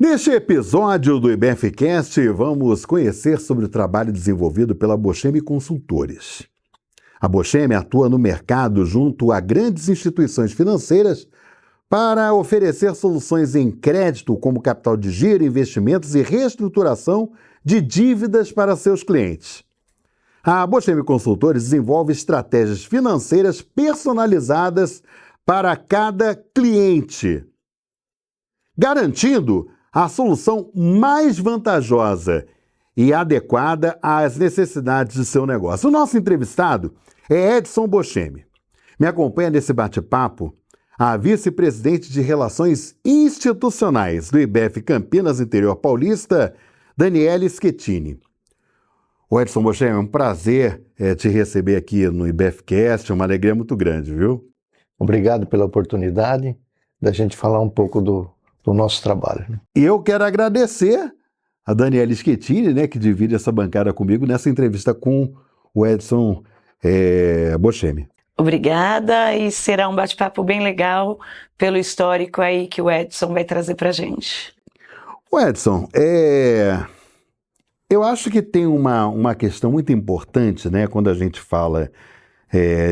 Neste episódio do IBFcast, vamos conhecer sobre o trabalho desenvolvido pela Bocheme Consultores. A Bocheme atua no mercado junto a grandes instituições financeiras para oferecer soluções em crédito como capital de giro, investimentos e reestruturação de dívidas para seus clientes. A Bocheme Consultores desenvolve estratégias financeiras personalizadas para cada cliente, garantindo a solução mais vantajosa e adequada às necessidades de seu negócio. O nosso entrevistado é Edson Bocheme. Me acompanha nesse bate-papo a vice-presidente de Relações Institucionais do IBF Campinas Interior Paulista, Daniele Schettini. O Edson Bocheme, é um prazer te receber aqui no IBFcast, uma alegria muito grande, viu? Obrigado pela oportunidade da gente falar um pouco do nosso trabalho. E eu quero agradecer a Daniele Schettini, né, que divide essa bancada comigo nessa entrevista com o Edson Bocheme. Obrigada, e será um bate-papo bem legal pelo histórico aí que o Edson vai trazer pra gente. O Edson, eu acho que tem uma questão muito importante, né, quando a gente fala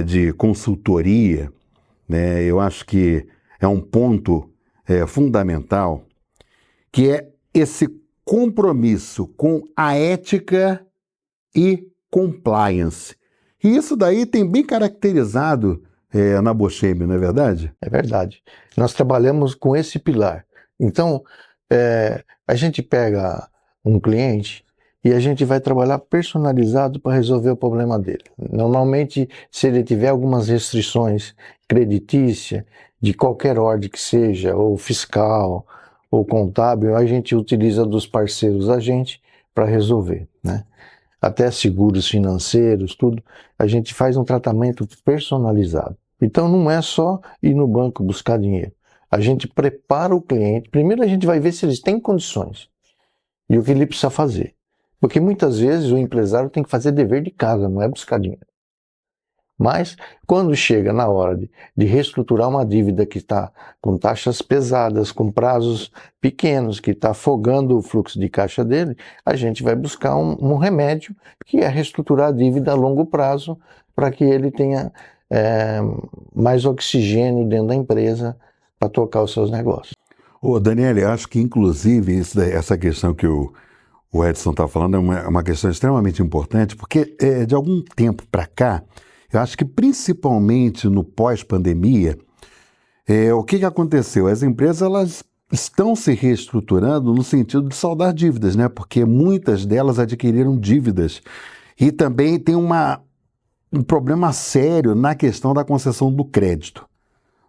de consultoria, né, eu acho que é um ponto fundamental, que é esse compromisso com a ética e compliance. E isso daí tem bem caracterizado na Bocheme, não é verdade? É verdade. Nós trabalhamos com esse pilar. Então, a gente pega um cliente e a gente vai trabalhar personalizado para resolver o problema dele. Normalmente, se ele tiver algumas restrições creditícias, de qualquer ordem que seja, ou fiscal, ou contábil, a gente utiliza dos parceiros da gente para resolver, né? Até seguros financeiros, tudo, a gente faz um tratamento personalizado. Então não é só ir no banco buscar dinheiro. A gente prepara o cliente, primeiro a gente vai ver se eles têm condições e o que ele precisa fazer. Porque muitas vezes o empresário tem que fazer dever de casa, não é buscar dinheiro. Mas, quando chega na hora de reestruturar uma dívida que está com taxas pesadas, com prazos pequenos, que está afogando o fluxo de caixa dele, a gente vai buscar um remédio, que é reestruturar a dívida a longo prazo, para que ele tenha mais oxigênio dentro da empresa para tocar os seus negócios. Ô, Daniele, acho que inclusive essa questão que o Edson está falando é uma questão extremamente importante, porque de algum tempo para cá, eu acho que principalmente no pós-pandemia, o que aconteceu? As empresas elas estão se reestruturando no sentido de saldar dívidas, né? Porque muitas delas adquiriram dívidas. E também tem um problema sério na questão da concessão do crédito,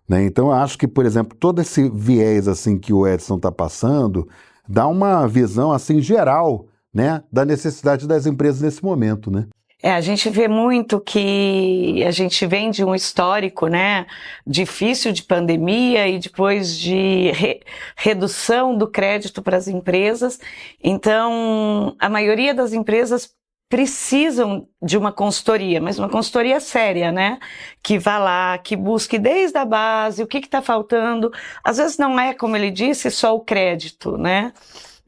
né? Então eu acho que, por exemplo, todo esse viés assim, que o Edson está passando dá uma visão assim, geral, né, da necessidade das empresas nesse momento, né? A gente vê muito que a gente vem de um histórico, né, difícil de pandemia e depois de redução do crédito para as empresas. Então, a maioria das empresas precisam de uma consultoria, mas uma consultoria séria, né? Que vá lá, que busque desde a base, o que está faltando. Às vezes não é, como ele disse, só o crédito, né?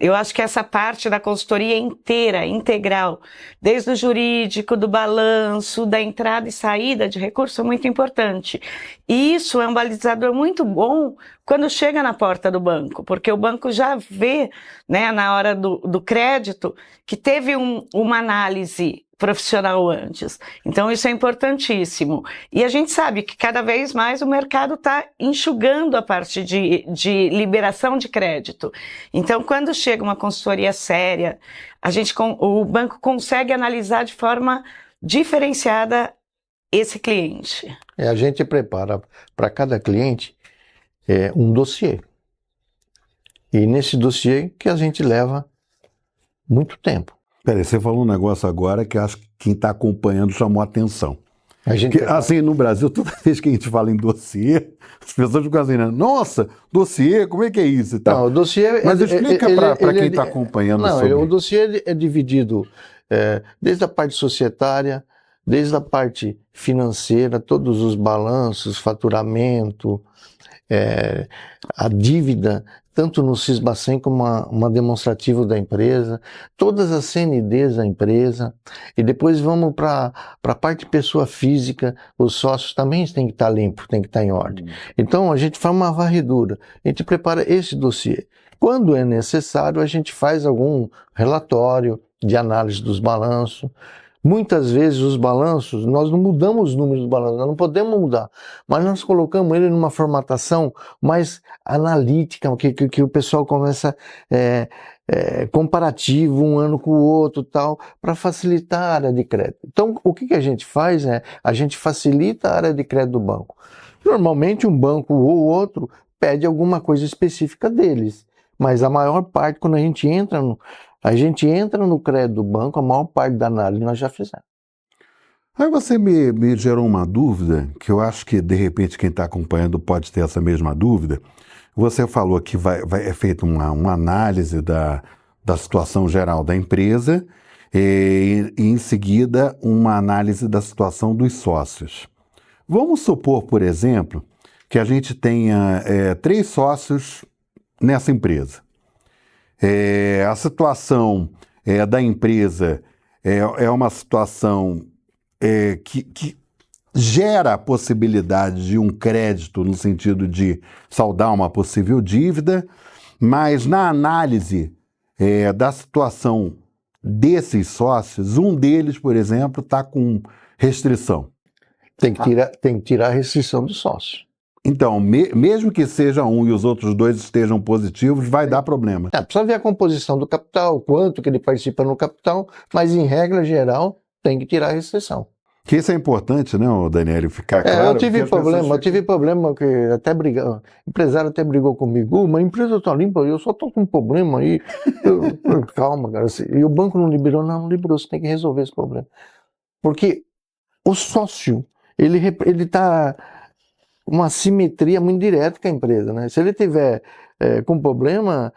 Eu acho que essa parte da consultoria inteira, integral, desde o jurídico, do balanço, da entrada e saída de recurso, é muito importante. E isso é um balizador muito bom quando chega na porta do banco, porque o banco já vê, né, na hora do crédito, que teve uma análise profissional antes. Então isso é importantíssimo. E a gente sabe que cada vez mais o mercado está enxugando a parte de liberação de crédito. Então quando chega uma consultoria séria, o banco consegue analisar de forma diferenciada esse cliente. A gente prepara para cada cliente um dossiê. E nesse dossiê que a gente leva muito tempo. Peraí, você falou um negócio agora que acho que quem está acompanhando chamou a atenção. Assim, no Brasil, toda vez que a gente fala em dossiê, as pessoas ficam assim, né? Nossa, dossiê, como é que é isso e tal? Não, o dossiê... Mas explica para quem está acompanhando sobre... O dossiê é dividido desde a parte societária, desde a parte financeira, todos os balanços, faturamento, a dívida, tanto no Sisbacen como uma demonstrativa da empresa, todas as CNDs da empresa, e depois vamos para a parte de pessoa física, os sócios também têm que estar limpos, têm que estar em ordem. Então a gente faz uma varredura, a gente prepara esse dossiê. Quando é necessário, a gente faz algum relatório de análise dos balanços. Muitas vezes os balanços, nós não mudamos os números dos balanços, nós não podemos mudar, mas nós colocamos ele numa formatação mais analítica, que o pessoal começa comparativo um ano com o outro, tal, para facilitar a área de crédito. Então, o que a gente faz a gente facilita a área de crédito do banco. Normalmente um banco ou outro pede alguma coisa específica deles, mas a maior parte, quando a gente entra no crédito do banco, a maior parte da análise nós já fizemos. Aí você me gerou uma dúvida, que eu acho que de repente quem está acompanhando pode ter essa mesma dúvida. Você falou que é feita uma análise da situação geral da empresa e em seguida uma análise da situação dos sócios. Vamos supor, por exemplo, que a gente tenha 3 sócios nessa empresa. A situação da empresa é uma situação que gera a possibilidade de um crédito no sentido de saldar uma possível dívida, mas na análise da situação desses sócios, um deles, por exemplo, está com restrição. Tem que tirar a restrição do sócio. Então, mesmo que seja um e os outros 2 estejam positivos, vai dar problema. Precisa ver a composição do capital, quanto que ele participa no capital, mas em regra geral tem que tirar a restrição. Que isso é importante, né, Daniel, ficar claro. Eu tive problema que até o empresário até brigou comigo, mas a empresa está limpa, eu só estou com um problema aí. Calma, cara, e o banco não liberou? Não liberou, você tem que resolver esse problema. Porque o sócio, ele está uma simetria muito direta com a empresa, né? Se ele tiver com problema,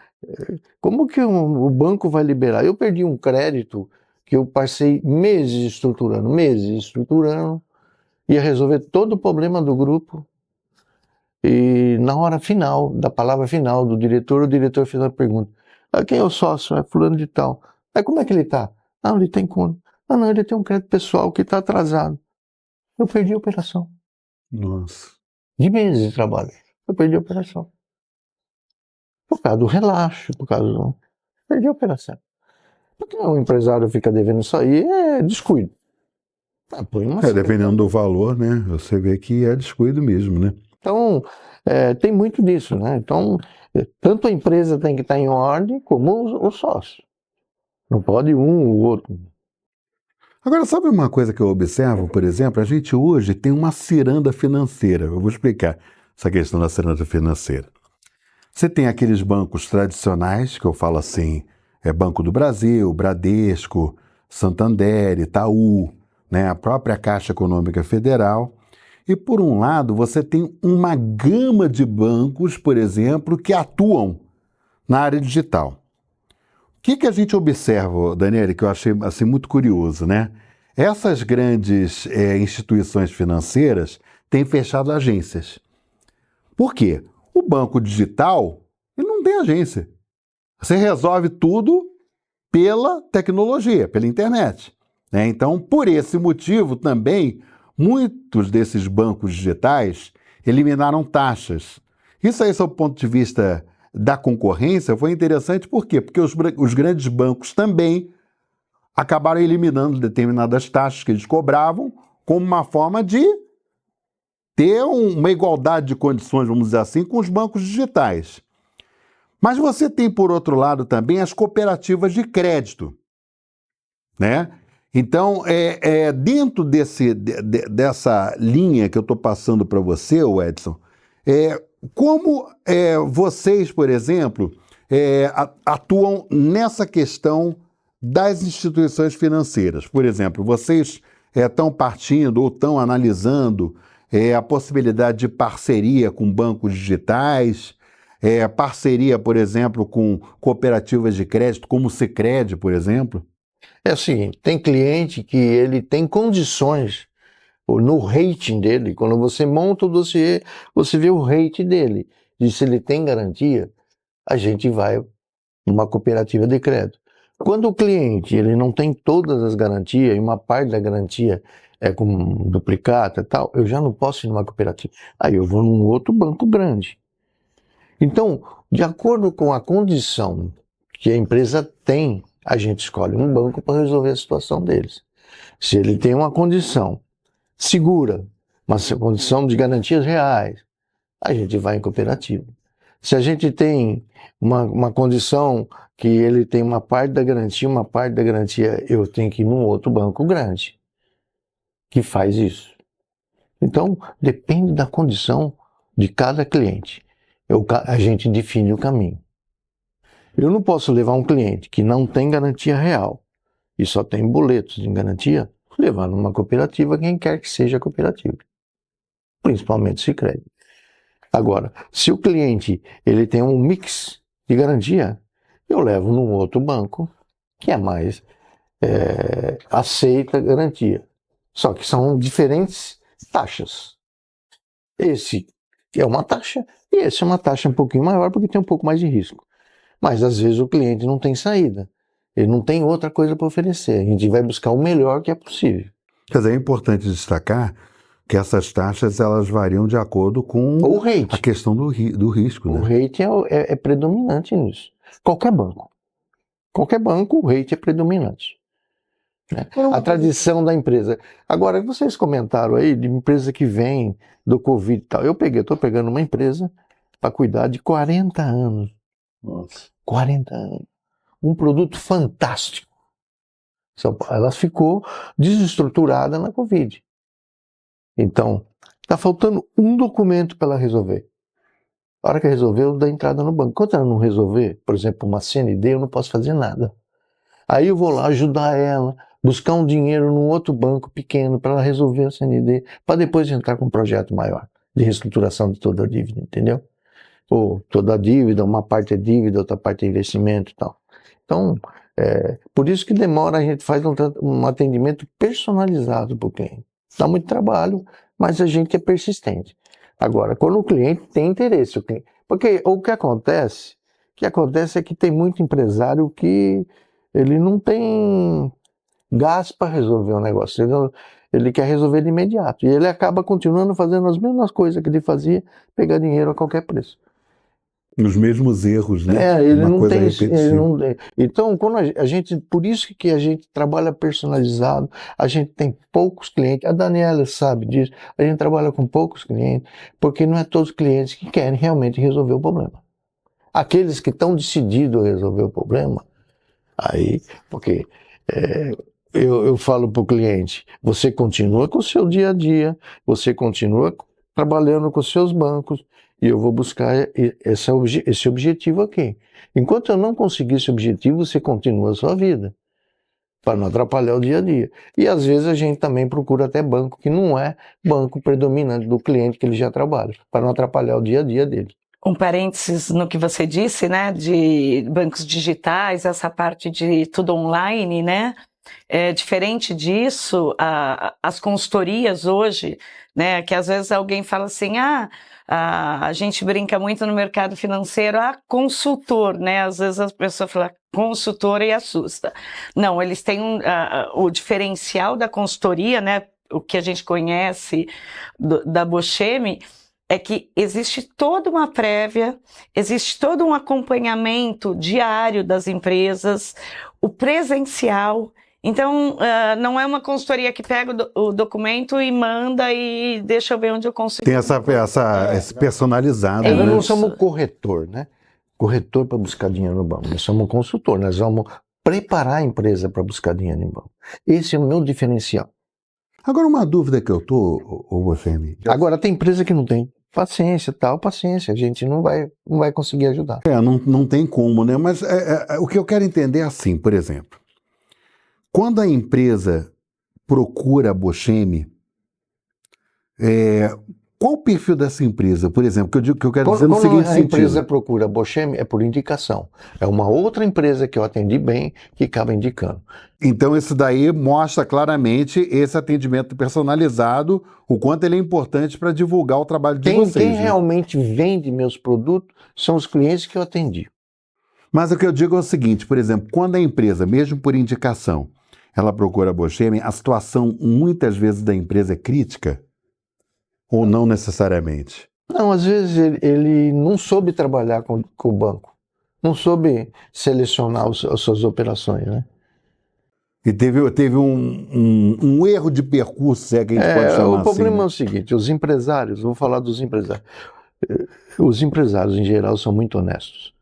como que o banco vai liberar? Eu perdi um crédito que eu passei meses estruturando, ia resolver todo o problema do grupo, e na hora final, da palavra final do diretor, o diretor fez uma pergunta: quem é o sócio? É fulano de tal. Como é que ele está? Não, ele tem conta. Não, ele tem um crédito pessoal que está atrasado. Eu perdi a operação. Nossa. De meses de trabalho. Eu perdi a operação. Por causa do relaxo, perdi a operação. Porque o empresário fica devendo isso aí, é descuido. Dependendo do valor, né? Você vê que é descuido mesmo, né? Então, tem muito disso, né? Então, tanto a empresa tem que estar em ordem, como o sócio. Não pode um ou outro. Agora, sabe uma coisa que eu observo, por exemplo? A gente hoje tem uma ciranda financeira. Eu vou explicar essa questão da ciranda financeira. Você tem aqueles bancos tradicionais, que eu falo assim, Banco do Brasil, Bradesco, Santander, Itaú, né, a própria Caixa Econômica Federal. E, por um lado, você tem uma gama de bancos, por exemplo, que atuam na área digital. O que a gente observa, Daniel, que eu achei assim, muito curioso, né? Essas grandes instituições financeiras têm fechado agências. Por quê? O banco digital, ele não tem agência. Você resolve tudo pela tecnologia, pela internet, né? Então, por esse motivo também, muitos desses bancos digitais eliminaram taxas. Isso aí, sob o ponto de vista da concorrência, foi interessante. Por quê? Porque os grandes bancos também acabaram eliminando determinadas taxas que eles cobravam como uma forma de ter uma igualdade de condições, vamos dizer assim, com os bancos digitais. Mas você tem, por outro lado, também as cooperativas de crédito, né? Então, dentro dessa linha que eu estou passando para você, Edson, como vocês, por exemplo, atuam nessa questão das instituições financeiras? Por exemplo, vocês estão partindo ou estão analisando a possibilidade de parceria com bancos digitais, parceria, por exemplo, com cooperativas de crédito, como o Sicredi, por exemplo? É o seguinte, tem cliente que ele tem condições. no rating dele, quando você monta o dossiê, você vê o rating dele, e se ele tem garantia, a gente vai numa cooperativa de crédito. Quando o cliente ele não tem todas as garantias, e uma parte da garantia é com duplicata e tal, eu já não posso ir numa cooperativa. Aí eu vou num outro banco grande. Então, de acordo com a condição que a empresa tem, a gente escolhe um banco para resolver a situação deles. Se ele tem uma condição segura, uma condição de garantias reais, a gente vai em cooperativa. Se a gente tem uma condição que ele tem uma parte da garantia, eu tenho que ir num outro banco grande que faz isso. Então, depende da condição de cada cliente. A gente define o caminho. Eu não posso levar um cliente que não tem garantia real e só tem boletos de garantia, levar numa cooperativa, quem quer que seja a cooperativa, principalmente Sicredi. Agora, se o cliente ele tem um mix de garantia, eu levo num outro banco que é mais aceita a garantia. Só que são diferentes taxas. Esse é uma taxa e esse é uma taxa um pouquinho maior porque tem um pouco mais de risco. Mas às vezes o cliente não tem saída. Ele não tem outra coisa para oferecer. A gente vai buscar o melhor que é possível. Quer dizer, é importante destacar que essas taxas elas variam de acordo com o rate. A questão do risco. O né? rate é predominante nisso. Qualquer banco, o rate é predominante. Né? A tradição da empresa. Agora, vocês comentaram aí de empresa que vem do Covid e tal. Eu estou pegando uma empresa para cuidar de 40 anos. Nossa. 40 anos. Um produto fantástico. Ela ficou desestruturada na Covid. Então, está faltando um documento para ela resolver. A hora que resolver, eu dou entrada no banco. Enquanto ela não resolver, por exemplo, uma CND, eu não posso fazer nada. Aí eu vou lá ajudar ela, buscar um dinheiro num outro banco pequeno para ela resolver a CND, para depois entrar com um projeto maior de reestruturação de toda a dívida, entendeu? Ou toda a dívida, uma parte é dívida, outra parte é investimento e tal. Então, por isso que demora, a gente faz um atendimento personalizado para o cliente. Dá muito trabalho, mas a gente é persistente. Agora, quando o cliente tem interesse, porque o que acontece é que tem muito empresário que ele não tem gás para resolver o negócio, ele quer resolver de imediato, e ele acaba continuando fazendo as mesmas coisas que ele fazia, pegar dinheiro a qualquer preço. Os mesmos erros, né? Ele não tem. Então, quando a gente, por isso que a gente trabalha personalizado, a gente tem poucos clientes. A Daniela sabe disso. A gente trabalha com poucos clientes, porque não é todos os clientes que querem realmente resolver o problema. Aqueles que estão decididos a resolver o problema, aí, porque eu falo para o cliente, você continua com o seu dia a dia, você continua trabalhando com os seus bancos, e eu vou buscar esse objetivo aqui. Enquanto eu não conseguir esse objetivo, você continua a sua vida, para não atrapalhar o dia a dia. E às vezes a gente também procura até banco que não é banco predominante do cliente que ele já trabalha, para não atrapalhar o dia a dia dele. Um parênteses no que você disse, né, de bancos digitais, essa parte de tudo online, né? Diferente disso, as consultorias hoje, né, que às vezes alguém fala assim, a gente brinca muito no mercado financeiro, consultor, né, às vezes a pessoa fala consultor e assusta. Não, eles têm o diferencial da consultoria, né, o que a gente conhece da Bochemi, é que existe toda uma prévia, existe todo um acompanhamento diário das empresas, o presencial. Então, não é uma consultoria que pega o documento e manda e deixa eu ver onde eu consigo. Tem esse personalizado. Nós não somos corretor, né? Corretor para buscar dinheiro no banco. Nós somos consultor, nós vamos preparar a empresa para buscar dinheiro no banco. Esse é o meu diferencial. Agora, uma dúvida que eu tô, ou você me... Agora, tem empresa que não tem paciência, a gente não vai conseguir ajudar. Não tem como, né? Mas o que eu quero entender é assim, por exemplo, quando a empresa procura a Bochemi, Qual o perfil dessa empresa, por exemplo, que eu quero dizer no Quando seguinte a sentido. empresa procura Bochemi, é por indicação. É uma outra empresa que eu atendi bem que acaba indicando. Então, isso daí mostra claramente esse atendimento personalizado, o quanto ele é importante para divulgar o trabalho de vocês. Quem né? realmente vende meus produtos são os clientes que eu atendi. Mas o que eu digo é o seguinte, por exemplo, quando a empresa, mesmo por indicação, ela procura a Bochemi, a situação muitas vezes da empresa é crítica? Ou não necessariamente? Não, às vezes ele não soube trabalhar com o banco. Não soube selecionar as suas operações, né? E teve um erro de percurso, se é que a gente pode chamar O problema assim. é o seguinte, os empresários, vou falar dos empresários. Os empresários, em geral, são muito honestos.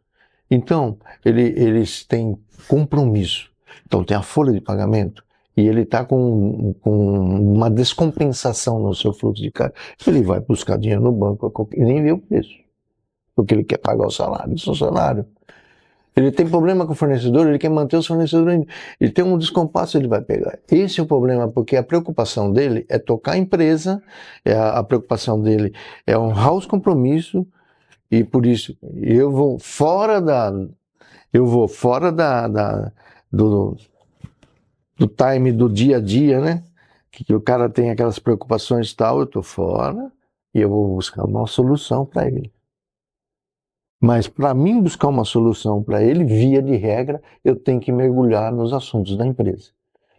Então, eles têm compromisso. Então, tem a folha de pagamento e ele está com uma descompensação no seu fluxo de caixa. Ele vai buscar dinheiro no banco e nem vê o preço, porque ele quer pagar o salário do funcionário. Ele tem problema com o fornecedor, ele quer manter os fornecedores. Ele tem um descompasso, ele vai pegar. Esse é o problema, porque a preocupação dele é tocar a empresa, a preocupação dele é honrar os compromissos, e por isso eu vou fora do time do dia a dia, né? Que o cara tem aquelas preocupações e tal, eu tô fora e eu vou buscar uma solução para ele. Mas para mim buscar uma solução para ele, via de regra, eu tenho que mergulhar nos assuntos da empresa.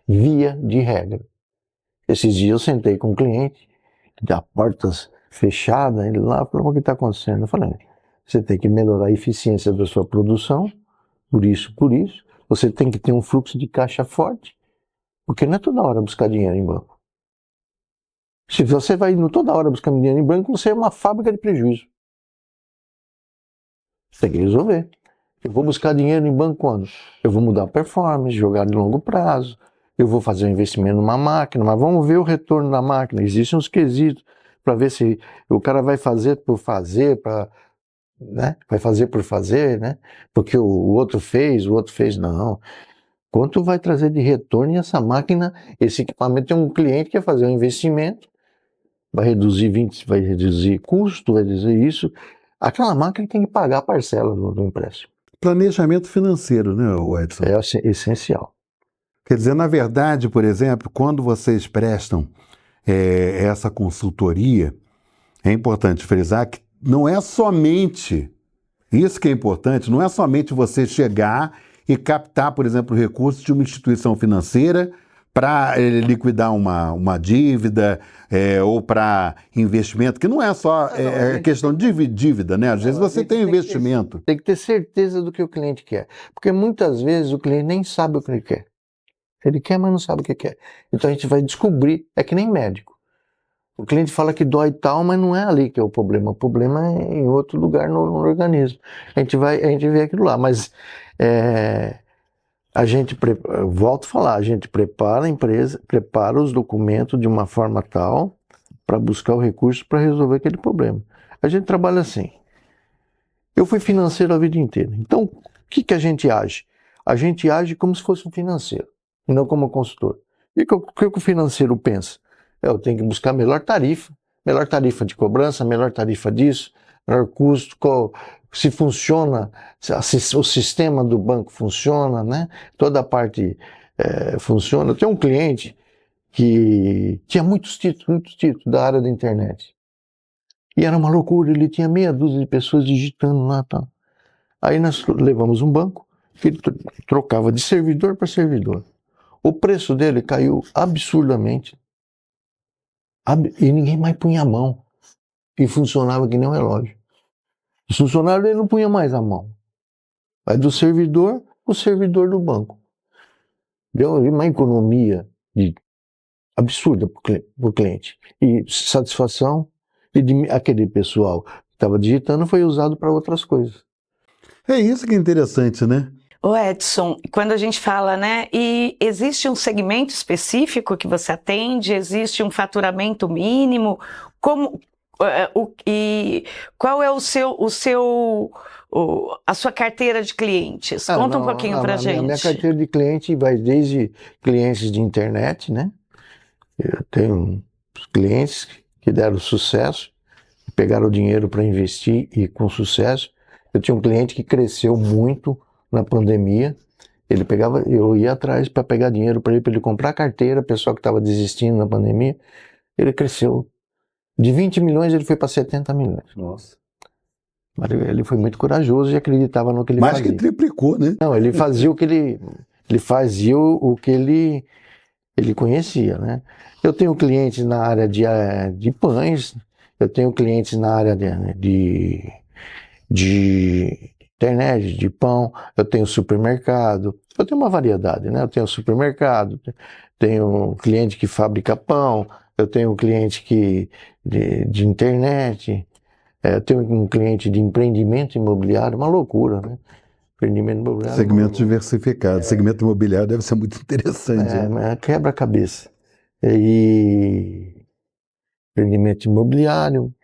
Via de regra. Esses dias eu sentei com um cliente, da portas fechadas, ele lá falou: o que está acontecendo? Eu falei: você tem que melhorar a eficiência da sua produção, por isso. Você tem que ter um fluxo de caixa forte, porque não é toda hora buscar dinheiro em banco. Se você vai indo toda hora buscar dinheiro em banco, você é uma fábrica de prejuízo. Você tem que resolver. Eu vou buscar dinheiro em banco quando? Eu vou mudar a performance, jogar de longo prazo, eu vou fazer um investimento numa máquina, mas vamos ver o retorno da máquina. Existem uns quesitos para ver se o cara vai fazer por fazer, né? Vai fazer por fazer, né? Porque o outro fez, não. Quanto vai trazer de retorno essa máquina, esse equipamento? Tem um cliente que quer fazer um investimento, vai reduzir custo, vai reduzir isso. Aquela máquina tem que pagar a parcela do empréstimo. Planejamento financeiro, né, Edson? É essencial. Quer dizer, na verdade, por exemplo, quando vocês prestam essa consultoria, é importante frisar que não é somente, isso que é importante, não é somente você chegar e captar, por exemplo, recursos de uma instituição financeira para liquidar uma dívida ou para investimento, que não é só questão de dívida, né? Às vezes você tem investimento. Tem que ter certeza do que o cliente quer, porque muitas vezes o cliente nem sabe o que ele quer. Ele quer, mas não sabe o que quer. Então a gente vai descobrir, é que nem médico. O cliente fala que dói tal, mas não é ali que é o problema. O problema é em outro lugar no organismo. A gente vê aquilo lá, mas volto a falar, a gente prepara a empresa, prepara os documentos de uma forma tal para buscar o recurso para resolver aquele problema. A gente trabalha assim. Eu fui financeiro a vida inteira. Então, o que a gente age? A gente age como se fosse um financeiro, e não como consultor. E o que o financeiro pensa? Eu tenho que buscar melhor tarifa de cobrança, melhor tarifa disso, melhor custo, se funciona, se o sistema do banco funciona, né? Toda a parte funciona. Eu tenho um cliente que tinha muitos títulos da área da internet. E era uma loucura, ele tinha meia dúzia de pessoas digitando lá, tá? Aí nós levamos um banco que ele trocava de servidor para servidor. O preço dele caiu absurdamente. E ninguém mais punha a mão. E funcionava que nem um relógio. Os funcionários ele não punha mais a mão. Aí do servidor, o servidor do banco. Deu uma economia absurda para o cliente. E satisfação. E aquele pessoal que estava digitando foi usado para outras coisas. É isso que é interessante, né? Ô Edson, quando a gente fala, né, e existe um segmento específico que você atende, existe um faturamento mínimo, qual é a sua carteira de clientes? Conta um pouquinho pra gente. A minha carteira de cliente vai desde clientes de internet, né? Eu tenho clientes que deram sucesso, pegaram o dinheiro para investir e com sucesso. Eu tinha um cliente que cresceu muito na pandemia. Ele pegava, eu ia atrás para pegar dinheiro para ele comprar carteira, pessoal que estava desistindo na pandemia. Ele cresceu. De 20 milhões ele foi para 70 milhões. Nossa. Mas ele foi muito corajoso e acreditava no que ele Mais fazia. que triplicou, né? Não, ele fazia o que ele fazia o que ele conhecia, né? Eu tenho clientes na área de pães, eu tenho clientes na área de internet, de pão, eu tenho supermercado, eu tenho uma variedade, né? Eu tenho supermercado, tenho cliente que fabrica pão, eu tenho um cliente de internet, eu tenho um cliente de empreendimento imobiliário, uma loucura, né? Empreendimento imobiliário. Segmento diversificado. Segmento imobiliário deve ser muito interessante. É quebra-cabeça. E empreendimento imobiliário.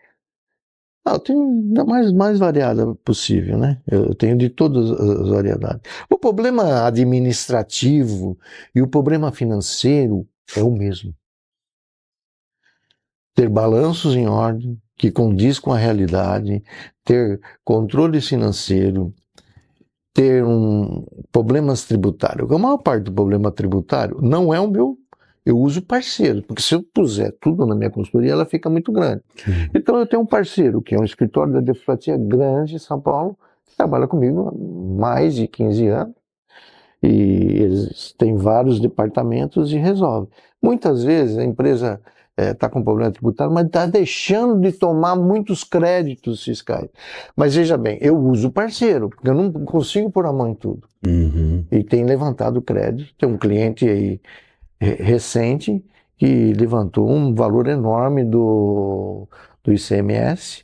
Eu tenho da mais variada possível, né? Eu tenho de todas as variedades. O problema administrativo e o problema financeiro é o mesmo. Ter balanços em ordem, que condiz com a realidade, ter controle financeiro, ter problemas tributários. A maior parte do problema tributário não é o meu. Eu uso parceiro, porque se eu puser tudo na minha consultoria, ela fica muito grande. Então eu tenho um parceiro, que é um escritório da advocacia grande em São Paulo, que trabalha comigo há mais de 15 anos, e eles têm vários departamentos e resolvem. Muitas vezes a empresa está com problema tributário, mas está deixando de tomar muitos créditos fiscais. Mas veja bem, eu uso parceiro, porque eu não consigo pôr a mão em tudo. Uhum. E tem levantado crédito, tem um cliente aí recente que levantou um valor enorme do ICMS,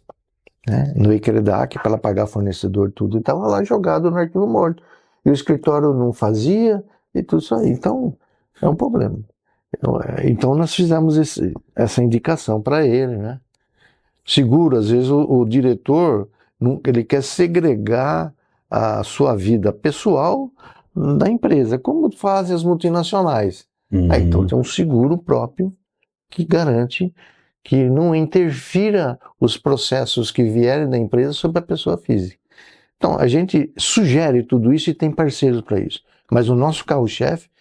né, no ICREDAC, para ela pagar fornecedor tudo, e estava lá jogado no arquivo morto. E o escritório não fazia, e tudo isso aí. Então, é um problema. Então nós fizemos essa indicação para ele, né? Seguro, às vezes o diretor, ele quer segregar a sua vida pessoal da empresa, como fazem as multinacionais. Uhum. Então tem um seguro próprio que garante que não interfira os processos que vierem da empresa sobre a pessoa física. Então a gente sugere tudo isso e tem parceiros para isso. Mas o nosso carro-chefe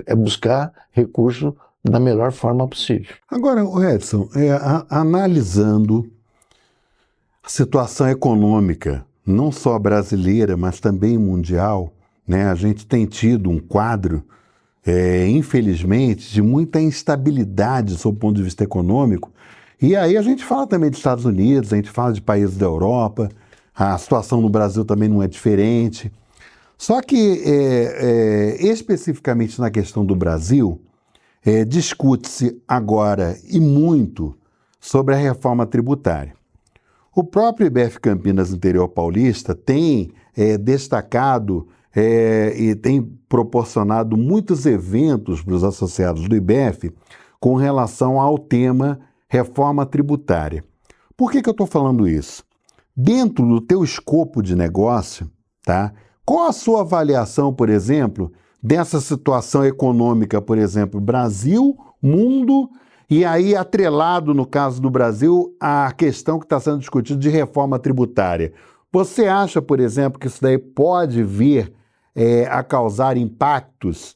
é buscar recurso da melhor forma possível. Agora, Edson, analisando a situação econômica, não só brasileira, mas também mundial, né, a gente tem tido um quadro, infelizmente, de muita instabilidade sob o ponto de vista econômico. E aí a gente fala também dos Estados Unidos, a gente fala de países da Europa, a situação no Brasil também não é diferente. Só que, especificamente na questão do Brasil, discute-se agora e muito sobre a reforma tributária. O próprio IBF Campinas Interior Paulista tem destacado e tem proporcionado muitos eventos para os associados do IBF com relação ao tema reforma tributária. Por que eu estou falando isso? Dentro do teu escopo de negócio, tá? Qual a sua avaliação, por exemplo, dessa situação econômica, por exemplo, Brasil, mundo, e aí atrelado, no caso do Brasil, a questão que está sendo discutida de reforma tributária? Você acha, por exemplo, que isso daí pode vir a causar impactos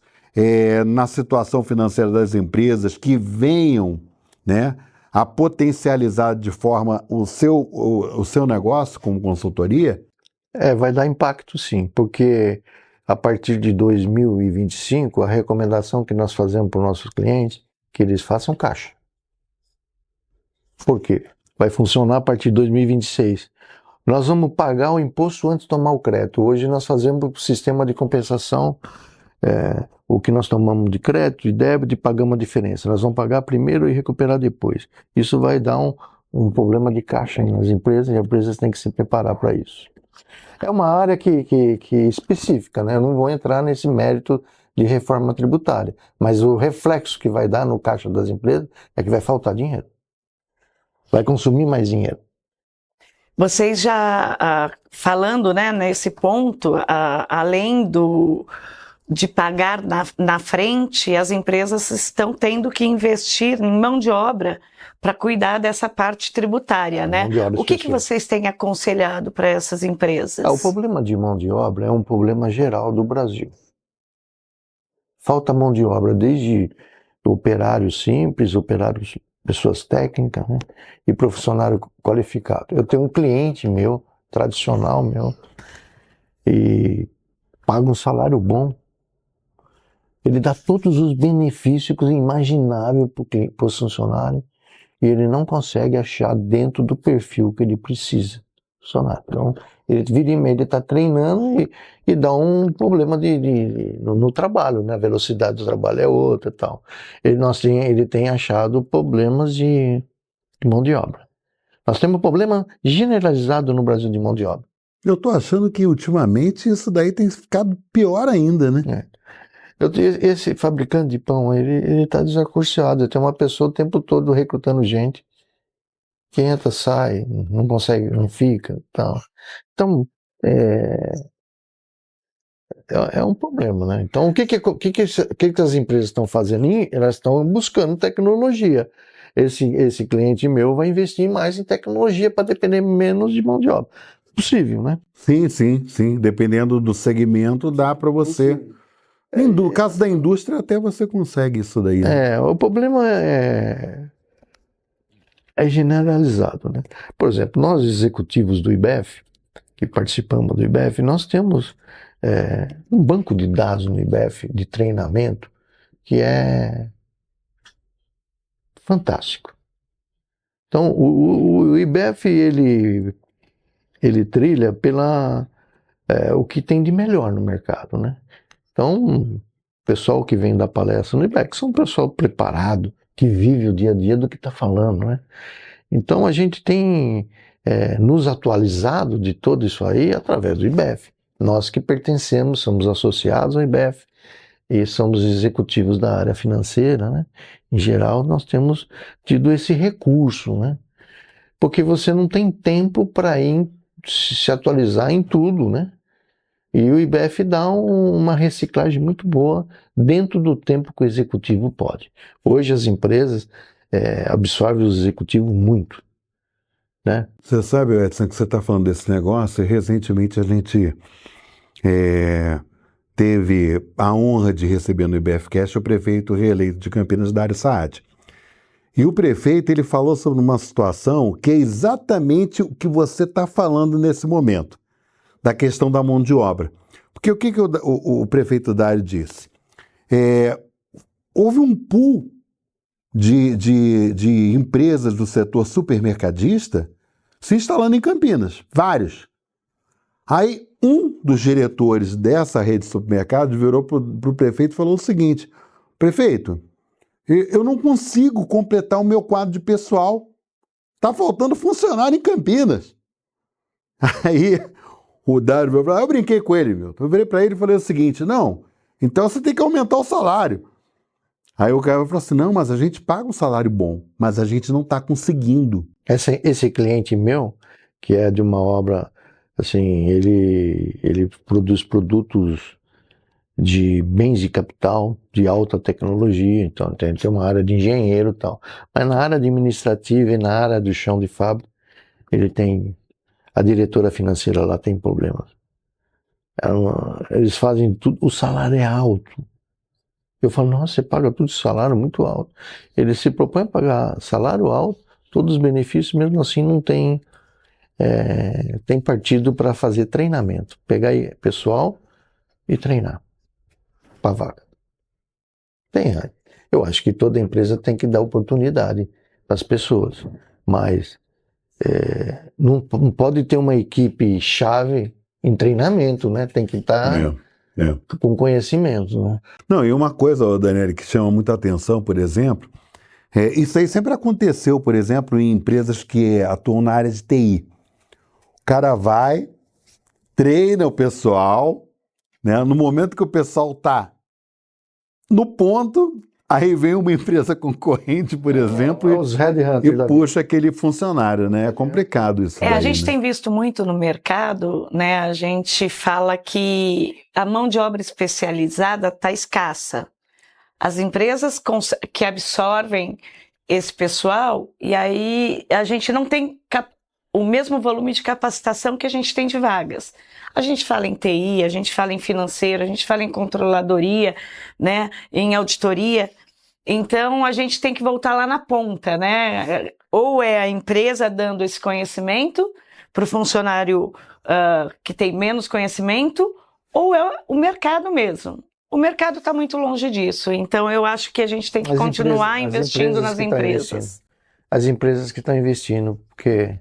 na situação financeira das empresas que venham, né, a potencializar de forma o seu negócio como consultoria? Vai dar impacto sim, porque a partir de 2025, a recomendação que nós fazemos para os nossos clientes é que eles façam caixa. Por quê? Vai funcionar a partir de 2026. Nós vamos pagar o imposto antes de tomar o crédito. Hoje nós fazemos o sistema de compensação, o que nós tomamos de crédito, de débito, e pagamos a diferença. Nós vamos pagar primeiro e recuperar depois. Isso vai dar um problema de caixa nas empresas, e as empresas têm que se preparar para isso. É uma área que específica, né? Eu não vou entrar nesse mérito de reforma tributária, mas o reflexo que vai dar no caixa das empresas é que vai faltar dinheiro. Vai consumir mais dinheiro. Vocês já falando, né, nesse ponto, além de pagar na frente, as empresas estão tendo que investir em mão de obra para cuidar dessa parte tributária, né? O que vocês têm aconselhado para essas empresas? O problema de mão de obra é um problema geral do Brasil. Falta mão de obra desde operários simples, operários, pessoas técnicas, né? E profissional qualificado. Eu tenho um cliente meu, tradicional meu, e paga um salário bom. Ele dá todos os benefícios imagináveis para o funcionário e ele não consegue achar dentro do perfil que ele precisa. Funcionário. Então, ele vira e meia, ele está treinando e dá um problema no trabalho, né? A velocidade do trabalho é outra e tal. Ele tem achado problemas de mão de obra. Nós temos um problema generalizado no Brasil de mão de obra. Eu estou achando que ultimamente isso daí tem ficado pior ainda, né? Esse fabricante de pão, ele está desacorciado. Tem uma pessoa o tempo todo recrutando gente. Quem entra, sai, não consegue, não fica. Tal. Então, é um problema, né? Então, o que as empresas estão fazendo? Elas estão buscando tecnologia. Esse cliente meu vai investir mais em tecnologia para depender menos de mão de obra. Possível, né? Sim. Dependendo do segmento, dá para você... No caso da indústria, até você consegue isso daí. Né? O problema é generalizado, né? Por exemplo, nós executivos do IBEF, que participamos do IBEF, nós temos um banco de dados no IBEF de treinamento que é fantástico. Então, o IBEF, ele trilha pela o que tem de melhor no mercado, né? Então, o pessoal que vem da palestra no IBEF são um pessoal preparado, que vive o dia a dia do que está falando, né? Então, a gente tem nos atualizado de tudo isso aí através do IBEF. Nós que pertencemos, somos associados ao IBEF e somos executivos da área financeira, né? Em geral, nós temos tido esse recurso, né? Porque você não tem tempo para se atualizar em tudo, né? E o IBEF dá uma reciclagem muito boa dentro do tempo que o executivo pode. Hoje as empresas absorvem os executivos muito, né? Você sabe, Edson, que você está falando desse negócio, e recentemente a gente teve a honra de receber no IBFcast o prefeito reeleito de Campinas, Dário Saad. E o prefeito, ele falou sobre uma situação que é exatamente o que você está falando nesse momento, da questão da mão de obra. Porque o que o prefeito Dário disse? Houve um pool de empresas do setor supermercadista se instalando em Campinas, vários. Aí um dos diretores dessa rede de supermercados virou para o prefeito e falou o seguinte: prefeito, eu não consigo completar o meu quadro de pessoal, está faltando funcionário em Campinas. Aí o Dário veio falar, eu brinquei com ele, eu virei para ele e falei o seguinte: não, então você tem que aumentar o salário. Aí o cara falou assim: não, mas a gente paga um salário bom, mas a gente não está conseguindo. Esse cliente meu, que é de uma obra, assim, ele produz produtos de bens de capital, de alta tecnologia, então tem uma área de engenheiro e tal. Mas na área administrativa e na área do chão de fábrica, a diretora financeira lá tem problemas. Eles fazem tudo, o salário é alto. Eu falo, nossa, você paga tudo salário muito alto. Ele se propõe a pagar salário alto, todos os benefícios, mesmo assim não tem partido para fazer treinamento. Pegar pessoal e treinar para vaga. Eu acho que toda empresa tem que dar oportunidade para as pessoas, mas não pode ter uma equipe chave em treinamento, né? Tem que estar com conhecimento, né? Não, e uma coisa, Daniel, que chama muita atenção, por exemplo, isso aí sempre aconteceu, por exemplo, em empresas que atuam na área de TI. O cara vai, treina o pessoal, né? No momento que o pessoal está no ponto, Aí vem uma empresa concorrente, por exemplo, Os headhunters e da vida. puxa aquele funcionário, né? É complicado isso A daí, gente né? tem visto muito no mercado, né? A gente fala que a mão de obra especializada está escassa. As empresas que absorvem esse pessoal, e aí a gente não tem o mesmo volume de capacitação que a gente tem de vagas. A gente fala em TI, a gente fala em financeiro, a gente fala em controladoria, né? Em auditoria. Então, a gente tem que voltar lá na ponta, né? Ou é a empresa dando esse conhecimento para o funcionário que tem menos conhecimento, ou é o mercado mesmo. O mercado está muito longe disso, então eu acho que a gente tem que continuar investindo nas empresas. As empresas que estão investindo, porque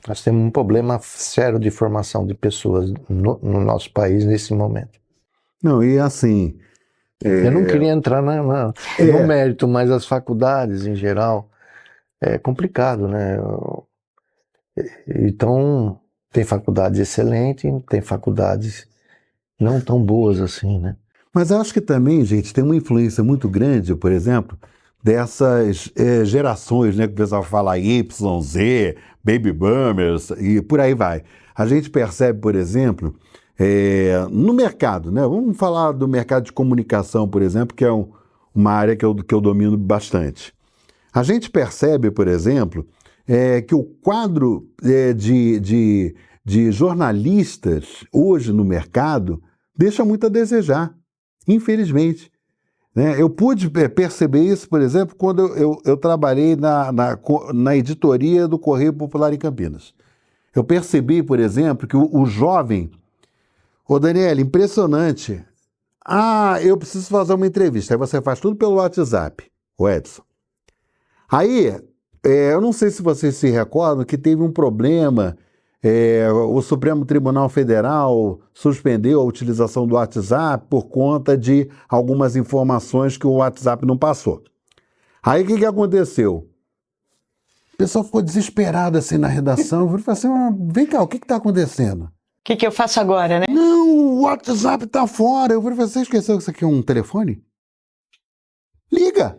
nós temos um problema sério de formação de pessoas no nosso país nesse momento. Não, e assim... Eu não queria entrar no mérito, mas as faculdades em geral é complicado, né? Então, tem faculdades excelentes, tem faculdades não tão boas assim, né? Mas acho que também, gente, tem uma influência muito grande, por exemplo, dessas gerações, né? Que o pessoal fala Y, Z, Baby Boomers e por aí vai. A gente percebe, por exemplo, no mercado, né? Vamos falar do mercado de comunicação, por exemplo, que é uma área que eu domino bastante. A gente percebe, por exemplo, que o quadro de jornalistas hoje no mercado deixa muito a desejar, infelizmente. Né? Eu pude perceber isso, por exemplo, quando eu trabalhei na editoria do Correio Popular em Campinas. Eu percebi, por exemplo, que o jovem... Ô, Daniel, impressionante. Eu preciso fazer uma entrevista. Aí você faz tudo pelo WhatsApp, o Edson. Aí, eu não sei se vocês se recordam que teve um problema, o Supremo Tribunal Federal suspendeu a utilização do WhatsApp por conta de algumas informações que o WhatsApp não passou. Aí, o que aconteceu? O pessoal ficou desesperado assim na redação. Eu falei assim, vem cá, o que está acontecendo? O que eu faço agora, né? Não, o WhatsApp está fora. Eu falei, você esqueceu que isso aqui é um telefone? Liga!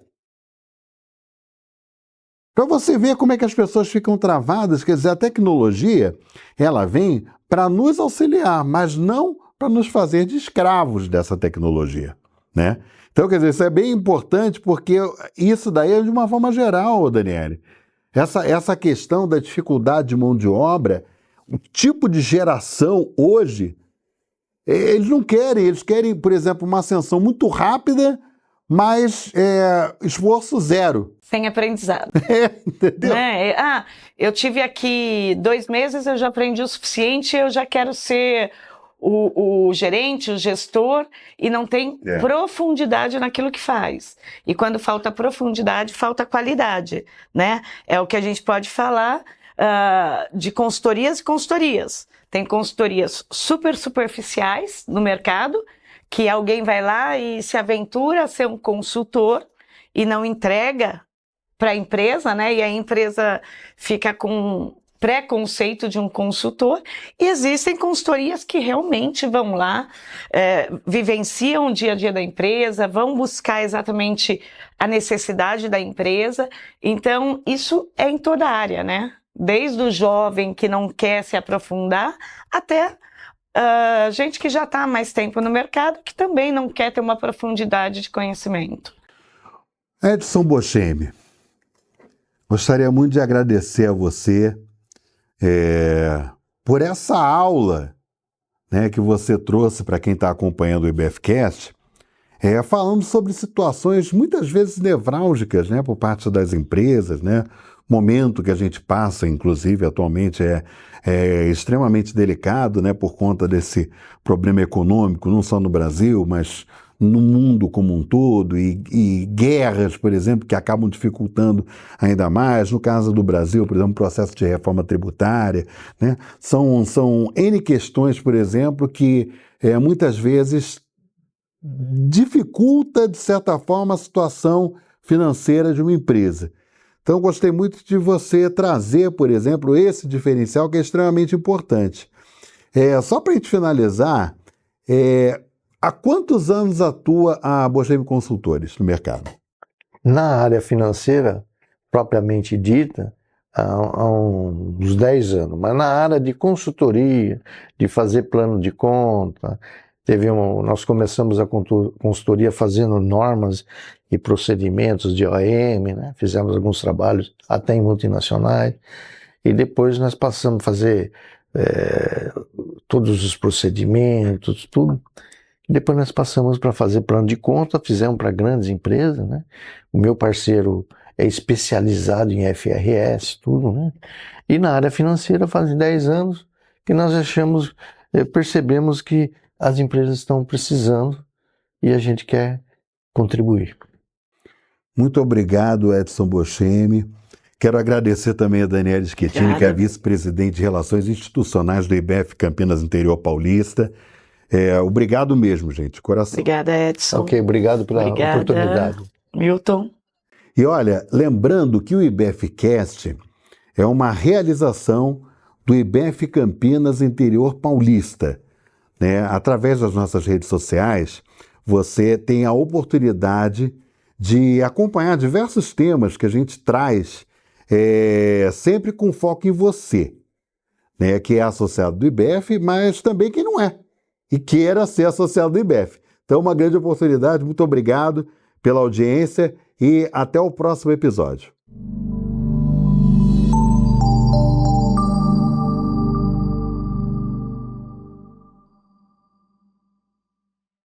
Para você ver como é que as pessoas ficam travadas, quer dizer, a tecnologia, ela vem para nos auxiliar, mas não para nos fazer de escravos dessa tecnologia, né? Então, quer dizer, isso é bem importante, porque isso daí é de uma forma geral, Daniele. Essa questão da dificuldade de mão de obra, o tipo de geração hoje, eles não querem, eles querem, por exemplo, uma ascensão muito rápida, mas esforço zero. Sem aprendizado. Entendeu? Né? Eu tive aqui 2 meses, eu já aprendi o suficiente, eu já quero ser o gerente, o gestor, e não tem profundidade naquilo que faz. E quando falta profundidade, falta qualidade, né? É o que a gente pode falar de consultorias e consultorias. Tem consultorias super superficiais no mercado, que alguém vai lá e se aventura a ser um consultor e não entrega para a empresa, né? E a empresa fica com preconceito de um consultor. E existem consultorias que realmente vão lá, vivenciam o dia a dia da empresa, vão buscar exatamente a necessidade da empresa. Então, isso é em toda a área, né? Desde o jovem que não quer se aprofundar, até gente que já está há mais tempo no mercado, que também não quer ter uma profundidade de conhecimento. Edson Bocheme, gostaria muito de agradecer a você por essa aula, né, que você trouxe para quem está acompanhando o IBFcast, falando sobre situações muitas vezes nevrálgicas, né, por parte das empresas, né? O momento que a gente passa, inclusive, atualmente é extremamente delicado, né, por conta desse problema econômico, não só no Brasil, mas no mundo como um todo, e guerras, por exemplo, que acabam dificultando ainda mais. No caso do Brasil, por exemplo, o processo de reforma tributária, né? São N questões, por exemplo, que muitas vezes dificulta, de certa forma, a situação financeira de uma empresa. Então, eu gostei muito de você trazer, por exemplo, esse diferencial que é extremamente importante. Só para a gente finalizar, Há quantos anos atua a Bocheme Consultores no mercado? Na área financeira, propriamente dita, há uns 10 anos, mas na área de consultoria, de fazer plano de conta, nós começamos a consultoria fazendo normas e procedimentos de OM, né? Fizemos alguns trabalhos até em multinacionais, e depois nós passamos a fazer todos os procedimentos, tudo. Depois nós passamos para fazer plano de conta, fizemos para grandes empresas, né? O meu parceiro é especializado em FRS, tudo, né? E na área financeira faz 10 anos que nós percebemos que as empresas estão precisando e a gente quer contribuir. Muito obrigado, Edson Bocheme. Quero agradecer também a Daniela Schettini, que é a vice-presidente de Relações Institucionais do IBF Campinas Interior Paulista. Obrigado mesmo, gente, de coração. Obrigada, Edson. Ok, obrigado pela oportunidade. Milton. E olha, lembrando que o IBFcast é uma realização do IBF Campinas Interior Paulista, né? Através das nossas redes sociais, você tem a oportunidade de acompanhar diversos temas que a gente traz, sempre com foco em você, né? Que é associado do IBF, mas também quem não é e queira ser associado do IBF. Então, uma grande oportunidade. Muito obrigado pela audiência e até o próximo episódio.